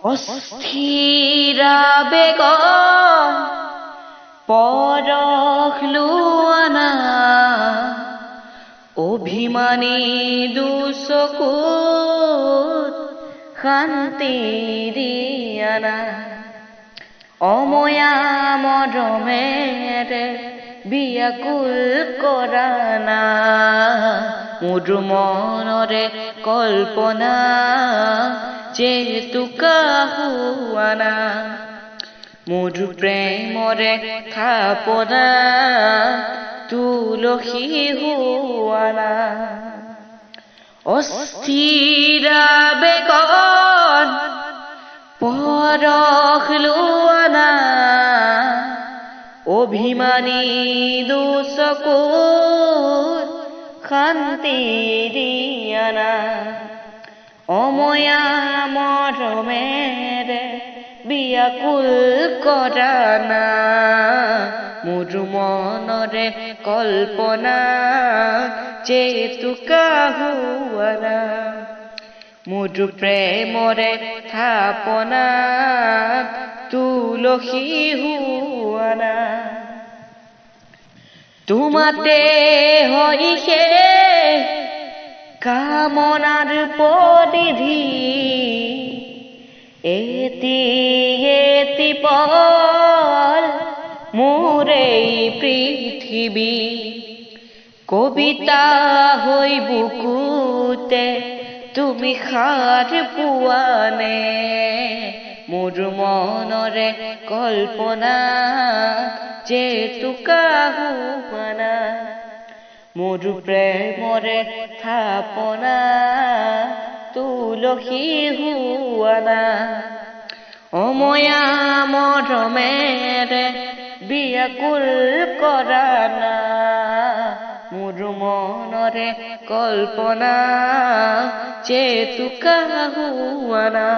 অস্থিৰা বেগম পৰশ লোৱানা অভিমানী দুচকুত শান্তি দিয়ানা অময়া মৰমেৰে বিয়াকুল কৰানা মধু মনৰে কল্পনা জেতুকা হুৱানা মধু প্ৰেমৰে থাপনা তুলসী হুৱানা অস্থিৰা বেগত পৰশ লোৱানা অভিমানী দুচকুত শান্তি দিয়ানা অময়া মৰমেৰে বিয়াকুল কৰানা মধু মনৰে কল্পনা জেতুকা হুৱানা মধু প্ৰেমৰে থাপনা তুলসী হুৱানা তোমাতে হইছে কামনাৰ পৰিধি এটি এটি পল মোৰ এই পৃথিৱী কবিতা হৈ বুকুতে তুমি সাৰ পোৱানে মোৰ মনৰে কল্পনা জেতুকা হুৱানা মধু প্ৰেমৰে থাপনা তুলসী হুৱানা অময়া মৰমেৰে বিয়াকুল কৰানা মধু মনৰে কল্পনা জেতুকা হুৱানা।